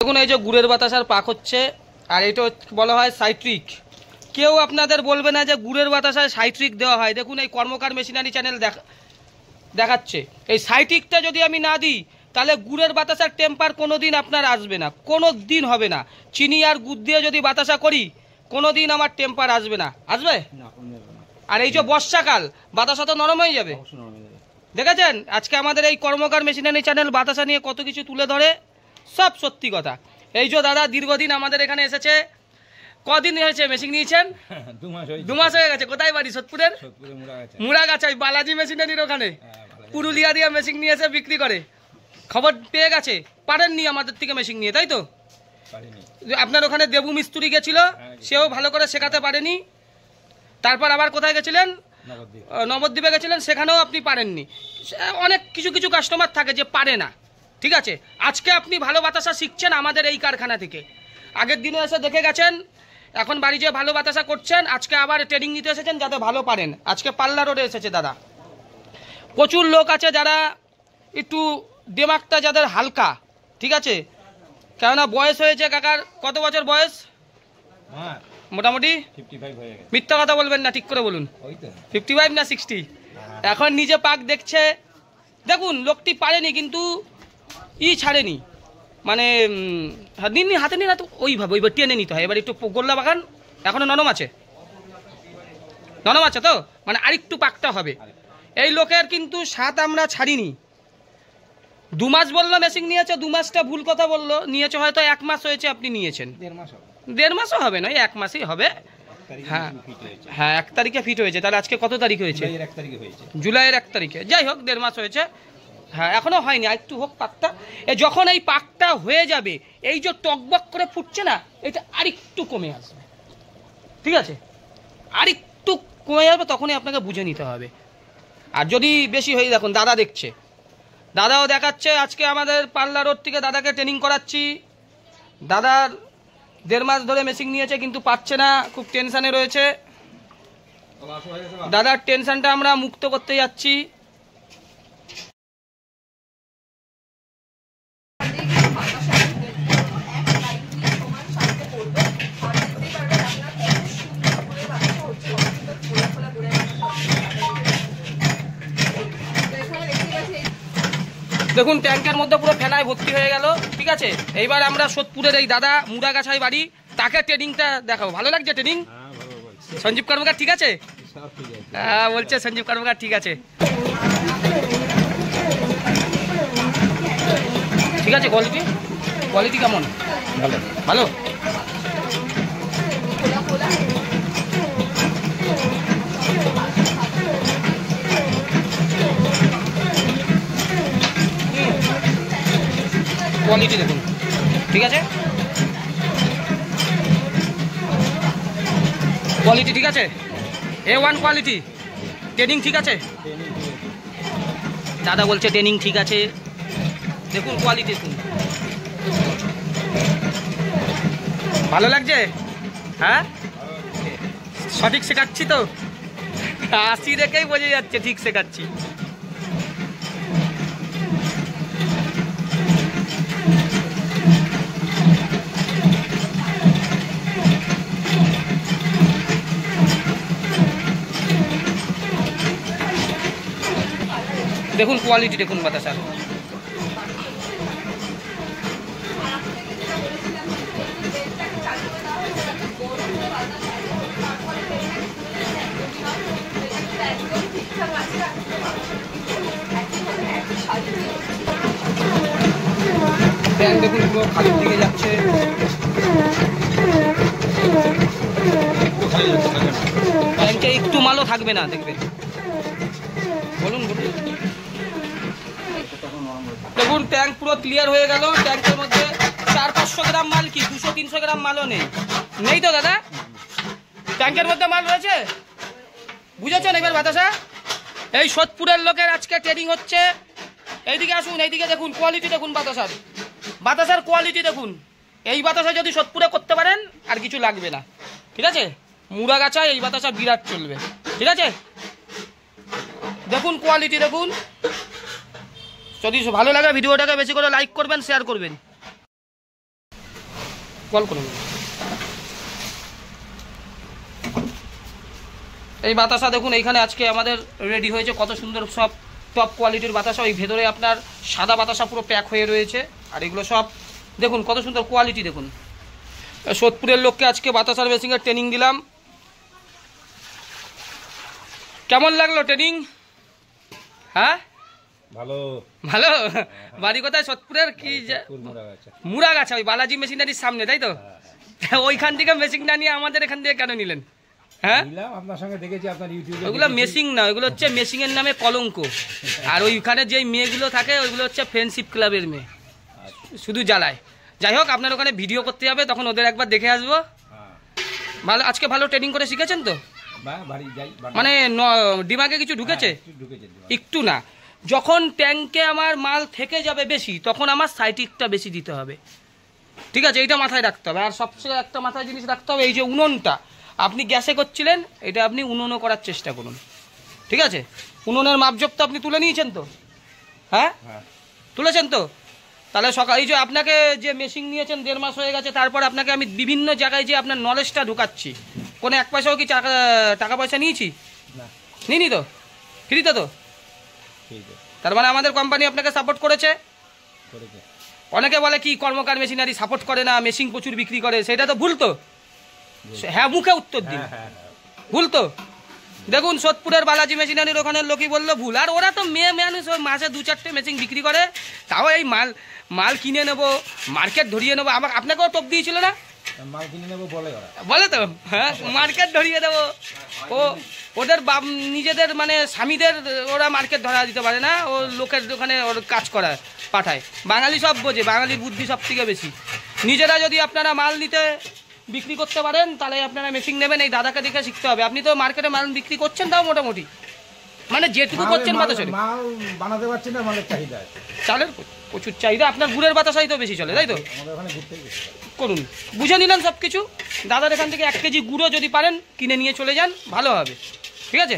দেখুন এই যে গুড়ের বাতাসার পাক হচ্ছে, আর এটা বলা হয় সাইট্রিক। কেউ আপনাদের বলবে না যে গুড়ের বাতাসায় সাইট্রিক দেওয়া হয়। দেখুন এই কর্মকার মেশিনারি চ্যানেল দেখাচ্ছে, এই সাইট্রিকটা যদি আমি না দিই তাহলে গুড়ের বাতাসার টেম্পার কোনো দিন আপনার আসবে না, কোনো দিন হবে না। চিনি আর গুড় দিয়ে যদি বাতাসা করি কোনো দিন আমার টেম্পার আসবে না। আসবে? আর এই যে বর্ষাকাল, বাতাসা তো নরম হয়ে যাবে। দেখেছেন আজকে আমাদের এই কর্মকার মেশিনারি চ্যানেল বাতাসা নিয়ে কত কিছু তুলে ধরে, সব সত্যি কথা। এই যে দাদা দীর্ঘদিন আমাদের এখানে এসেছে, কদিন হয়েছে মেশিন নিয়েছেন? 2 মাস হয়ে গেছে। কোথায় বাড়ি? সোদপুরের মুড়াগাছায়, বালাজি মেশিনারির ওখানে। পুরুলিয়া দিয়ে মেশিন নিয়ে এসে বিক্রি করে। খবর পেয়ে গেছে, পারেননি আমাদের থেকে মেশিন নিয়ে, তাই তো? আপনার ওখানে দেবু মিস্ত্রি গেছিল, সেও ভালো করে শেখাতে পারেনি। তারপর আবার কোথায় গেছিলেন? নবদ্বীপে গেছিলেন, সেখানেও আপনি পারেননি। অনেক কিছু কিছু কাস্টমার থাকে যে পারে না, ঠিক আছে। আজকে আপনি ভালো বাতাসা শিখছেন আমাদের এই কারখানা থেকে। আগের দিনে এসে দেখে গেছেন, এখন বাড়ি যেয়ে ভালো বাতাসা করছেন। আজকে আবার ট্রেনিং নিতে এসেছেন যাতে ভালো পারেন। আজকে পাল্লা রোডে এসেছে দাদা। প্রচুর লোক আছে যারা একটু দিমাগটা যাদের হালকা, ঠিক আছে। কেননা বয়স হয়েছে কাকার, কত বছর বয়স? মোটামুটি 55 হয়ে গেছে। মিথ্যা কথা বলবেন না, ঠিক করে বলুন। 55 না 60? এখন নিজে পাক দেখছে। দেখুন লোকটি পারেনি কিন্তু ছাড়েনি, মানে হাতে নিয়ে না তো ওইভাবে টেনে নিতে হয়। এবার একটু গোল্লা বাগান এখনো নরম আছে, নরম আছে তো, মানে আরেকটু পাকটা হবে। এই লোকের কিন্তু সাত আমরা ছাড়িনি। 2 মাস বললো মেশিন নিয়েছে, 2 মাসটা ভুল কথা বললো। নিয়েছে হয়তো 1 মাস হয়েছে, আপনি নিয়েছেন 1.5 মাসও হবে না, 1 মাসই হবে। হ্যাঁ হ্যাঁ, 1 তারিখে ফিট হয়েছে। তাহলে আজকে কত তারিখ হয়েছে? জুলাইয়ের 1 তারিখে। যাই হোক 1.5 মাস হয়েছে। হ্যাঁ এখনো হয়নি, আরেকটু হোক পাকটা। যখন এই পাকটা হয়ে যাবে, এই যে টকবক করে ফুটছে না, এটা আরেকটু কমে আসবে, ঠিক আছে। আরেকটু কমে যাবে, তখনই আপনাকে বুঝে নিতে হবে। আর যদি বেশি হয়ে, দেখুন দাদা দেখছে, দাদাও দেখাচ্ছে। আজকে আমাদের পাল্লা রোড থেকে দাদাকে ট্রেনিং করাচ্ছি। দাদার 1.5 মাস ধরে মেশিন নিয়েছে কিন্তু পাচ্ছে না, খুব টেনশানে রয়েছে। দাদার টেনশনটা আমরা মুক্ত করতে যাচ্ছি। দেখুন ট্যাঙ্কের মধ্যে পুরো ফেনায় ভর্তি হয়ে গেল, ঠিক আছে। এইবার আমরা সোদপুরের এই দাদা মুড়াগাছায় বাড়ি, তাকে ট্রেনিংটা দেখাবো। ভালো লাগছে ট্রেনিং? সঞ্জীব কর্মকার ঠিক আছে? হ্যাঁ বলছে সঞ্জীব কর্মকার ঠিক আছে, ঠিক আছে। কোয়ালিটি কেমন? ভালো ভালো। কোয়ালিটি দেখুন, ঠিক আছে। কোয়ালিটি ঠিক আছে, A1 কোয়ালিটি। ট্রেনিং ঠিক আছে? দাদা বলছে ট্রেনিং ঠিক আছে। দেখুন কোয়ালিটি দেখুন, ভালো লাগছে? হ্যাঁ সঠিক শেখাচ্ছি তো? হাসি দেখেই বোঝা যাচ্ছে ঠিক শেখাচ্ছি। দেখুন কোয়ালিটি দেখুন বাতাসার। দেখুন পুরো খালির দিকে যাচ্ছে। একটু মালও থাকবে না, দেখবেন। বলুন বলুন। দেখুন ট্যাঙ্ক পুরো ক্লিয়ার হয়ে গেল। ট্যাঙ্কের মধ্যে 400-500 গ্রাম মাল, কি 200-300 গ্রাম মালও নেই তো দাদা? ট্যাঙ্কের মধ্যে মাল রয়েছে, বুঝেছেন? এবার বাতাসা এই সোদপুরের লোকের আজকে ট্রেনিং হচ্ছে। এইদিকে আসুন, এইদিকে দেখুন কোয়ালিটি দেখুন বাতাসার কোয়ালিটি দেখুন। এই বাতাসা যদি সোদপুরে করতে পারেন আর কিছু লাগবে না, ঠিক আছে। মুড়াগাছায় এই বাতাসা বিরাট চলবে, ঠিক আছে। দেখুন কোয়ালিটি দেখুন। যদি ভালো লাগে ভিডিওটাকে বেশি করে লাইক করবেন, শেয়ার করবেন। কল করুন। এই বাতাসা দেখুন এইখানে আজকে আমাদের রেডি হয়েছে, কত সুন্দর সব টপ কোয়ালিটির বাতাসা। ওই ভেতরে আপনার সাদা বাতাসা পুরো প্যাক হয়ে রয়েছে, আর এগুলো সব দেখুন কত সুন্দর কোয়ালিটি। দেখুন সোদপুরের লোককে আজকে বাতাসার মেশিনের ট্রেনিং দিলাম। কেমন লাগলো ট্রেনিং? হ্যাঁ ভালো ভালো। বাড়ি কোথায়? সোদপুরের কি মুরাগাছা, ওই বালাজি মেশিনারির সামনে, তাই তো? ওইখান থেকে মেশিনটা নিয়ে আমাদের এখান থেকে কেন নিলেন? হ্যাঁ আপনার সঙ্গে দেখেছি আপনার ইউটিউবে। ওইগুলো মেশিন না, ওইগুলো হচ্ছে মেশিনের নামে কলঙ্ক। আর ওইখানে যেই মেয়েগুলো থাকে ওইগুলো হচ্ছে ফ্রেন্ডশিপ ক্লাবের মেয়ে, শুধু জ্বালায়। যাই হোক, আপনার ওখানে ভিডিও করতে যাবে, তখন ওদের একবার দেখে আসবো। ভালো, আজকে ভালো ট্রেনিং করে শিখেছেন তো? মানে ডিমাগে কিছু ঢুকেছে? একটু না, যখন ট্যাঙ্কে আমার মাল থেকে যাবে বেশি, তখন আমার সাইটিকটা বেশি দিতে হবে। ঠিক আছে, এইটা মাথায় রাখতে হবে। আর সবচেয়ে একটা মাথায় জিনিস রাখতে হবে, এই যে উনুনটা আপনি গ্যাসে করছিলেন, এটা আপনি উনুনও করার চেষ্টা করুন। ঠিক আছে, উনুনের মাপজোপ তো আপনি তুলে নিয়েছেন তো? হ্যাঁ তুলেছেন তো? তাহলে সকাল এই যে আপনাকে যে মেশিন নিয়েছেন 1.5 মাস হয়ে গেছে, তারপর আপনাকে আমি বিভিন্ন জায়গায় যে আপনার নলেজটা ঢুকাচ্ছি, কোনো 1 পয়সাও কি টাকা পয়সা নিয়েছি? নিইনি তো? ফ্রিতে তো? তার মানে আমাদের কোম্পানি আপনাকে সাপোর্ট করেছে। অনেকে বলে কি কর্মকার মেশিনারি সাপোর্ট করে না, মেশিন প্রচুর বিক্রি করে, সেটা তো ভুল তো? হ্যাঁ মুখে উত্তর দিন, ভুল তো? দেখুন সোদপুরের বালাজি মেশিনারির ওখানের লোকই বললো ভুল। আর ওরা তো মেয়ে মানুষ, মাসে 2-4টে মেশিন বিক্রি করে, তাও এই মাল কিনে নেবো, মার্কেট ধরিয়ে নেবো। আপনাকেও টপ দিয়েছিল না? মাল কিনে নেবো বলে তো, হ্যাঁ মার্কেট ধরিয়ে দেবো। ওদের নিজেদের মানে স্বামীদের ওরা মার্কেট ধরা দিতে পারে না, ও লোকের ওখানে ওর কাজ করা পাঠায়। বাঙালি সব বোঝে, বাঙালির বুদ্ধি সব থেকে বেশি। নিজেরা যদি আপনারা মাল নিতে বিক্রি করতে পারেন, তাহলে আপনারা মেশিন নেবেন। এই দাদাকে দেখে শিখতে হবে। আপনি তো মার্কেটে মাল বিক্রি করছেন, তাও মোটামুটি মানে যেটুকু করছেন বাতাসের মাল বানাতে পারছেন না, মালের চাহিদা আছে, চালের প্রচুর চাহিদা। আপনার গুড়ের বাতাসাই তো বেশি চলে, তাই তো? করুন, বুঝে নিলেন সব কিছু। দাদার এখান থেকে 1 কেজি গুঁড়ো যদি পারেন কিনে নিয়ে চলে যান, ভালো হবে। ঠিক আছে।